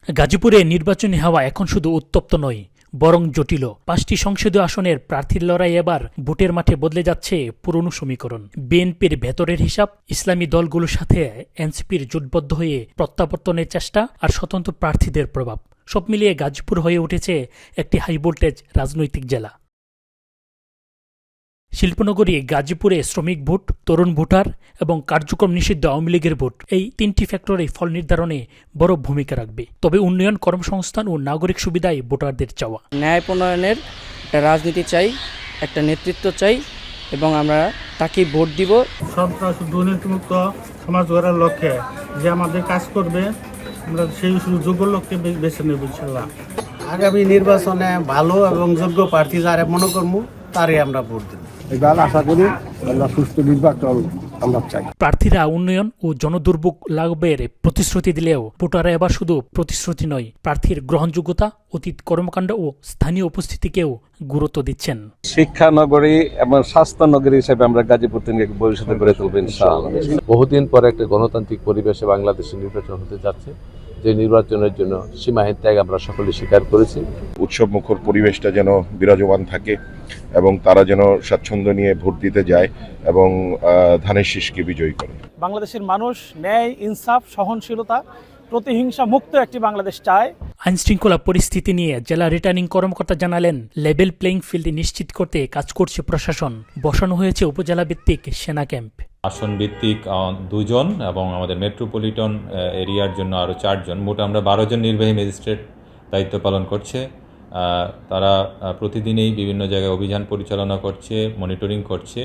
গাজীপুরে নির্বাচনী হাওয়া এখন শুধু উত্তপ্ত নয়, বরং জটিল। ৫টি সংসদীয় আসনের প্রার্থীর লড়াই এবার ভোটের মাঠে বদলে যাচ্ছে পুরনো সমীকরণ। বিএনপির ভেতরের হিসাব, ইসলামী দলগুলোর সাথে এনসিপির জোটবদ্ধ হয়ে প্রত্যাবর্তনের চেষ্টা, আর স্বতন্ত্র প্রার্থীদের প্রভাব, সব মিলিয়ে গাজীপুর হয়ে উঠেছে একটি হাইভোল্টেজ রাজনৈতিক জেলা। শিল্পনগরী গাজীপুরে শ্রমিক ভোট, তরুণ ভোটার এবং কার্যক্রম নিষিদ্ধ আওয়ামী লীগের ভোট, এই ৩টি ফ্যাক্টরে ফল নির্ধারণে বড় ভূমিকা রাখবে। তবে উন্নয়ন, কর্মসংস্থান ও নাগরিক সুবিধায় ভোটারদের চাওয়া। ন্যায় প্রণয়নের একটা রাজনীতি চাই, একটা নেতৃত্ব চাই, এবং আমরা তাকেই ভোট দিব। সন্ত্রাস দুর্নীতিমুক্ত সমাজ গড়ার লক্ষ্যে যে আমাদের কাজ করবে, আমরা সেই যোগ্য লোককে বেছে নেব ইনশাল্লাহ। আগামী নির্বাচনে ভালো এবং যোগ্য প্রার্থী যারা মনে করবো তারই আমরা ভোট দেব। এবার আশা করি সুস্থ নির্বাচন আমরা চাই। প্রার্থীরা উন্নয়ন ও জনদুর্ভোগ লাঘবের প্রতিশ্রুতি দিলেও ভোটাররা এবার শুধু প্রতিশ্রুতি নয়, প্রার্থীর গ্রহণযোগ্যতা, অতীত কর্মকাণ্ড ও স্থানীয় উপস্থিতিকেও গুরুত্ব দিচ্ছেন। শিক্ষা নগরী এবং স্বাস্থ্য নগরী হিসেবে আমরা গাজীপুর থেকে ভবিষ্যতে গড়ে তুলব ইনশাআল্লাহ। বহুদিন পরে একটা গণতান্ত্রিক পরিবেশে বাংলাদেশের নির্বাচন হতে যাচ্ছে, যে নির্বাচনের জন্য সীমাহীন ত্যাগ আমরা সকলে স্বীকার করেছি। উৎসবমুখর পরিবেশটা যেন বিরাজমান থাকে এবং তারা যেন স্বাচ্ছন্দ্য নিয়ে ভোট দিতে যায় এবং ধানের শীষকে বিজয়ী করে। বাংলাদেশের মানুষ ন্যায়, ইনসাফ, সহনশীলতা, প্রতিহিংসা মুক্ত একটি বাংলাদেশ চায়। আইনশৃঙ্খলা পরিস্থিতি নিয়ে জেলা রিটার্নিং কর্মকর্তা জানালেন, লেভেল প্লেইং ফিল্ড নিশ্চিত করতে কাজ করছে প্রশাসন। বসানো হয়েছে উপজেলা ভিত্তিক সেনা ক্যাম্প। আসন ভিত্তিক 2 জন এবং আমাদের মেট্রোপলিটন এরিয়ার জন্য আরও 4 জন, মোট আমরা 12 জন নির্বাহী ম্যাজিস্ট্রেট দায়িত্ব পালন করছে। তারা প্রতিদিনই বিভিন্ন জায়গায় অভিযান পরিচালনা করছে, মনিটরিং করছে।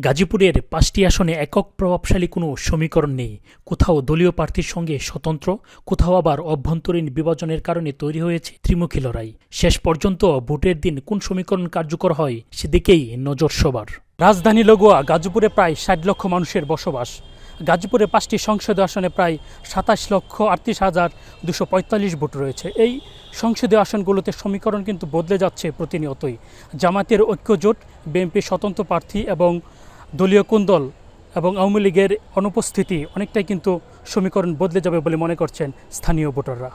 গাজীপুরের 5টি আসনে একক প্রভাবশালী কোনো সমীকরণ নেই। কোথাও দলীয় প্রার্থীর সঙ্গে স্বতন্ত্র, কোথাও আবার অভ্যন্তরীণ বিভাজনের কারণে তৈরি হয়েছে ত্রিমুখী লড়াই। শেষ পর্যন্ত ভোটের দিন কোন সমীকরণ কার্যকর হয় সেদিকেই নজর সবার। রাজধানী লগোয়া গাজীপুরে প্রায় 60 লক্ষ মানুষের বসবাস। গাজীপুরে 5টি সংসদীয় আসনে প্রায় 27,38,245 ভোট রয়েছে। এই সংসদীয় আসনগুলোতে সমীকরণ কিন্তু বদলে যাচ্ছে প্রতিনিয়তই। জামায়াতের ঐক্যজোট, বিএনপি স্বতন্ত্র প্রার্থী এবং দলীয় কোন্দল এবং আওয়ামী লীগের অনুপস্থিতি অনেকটাই কিন্তু সমীকরণ বদলে যাবে বলে মনে করছেন স্থানীয় ভোটাররা।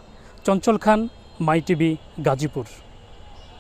চঞ্চল খান, মাই টিভি, গাজীপুর।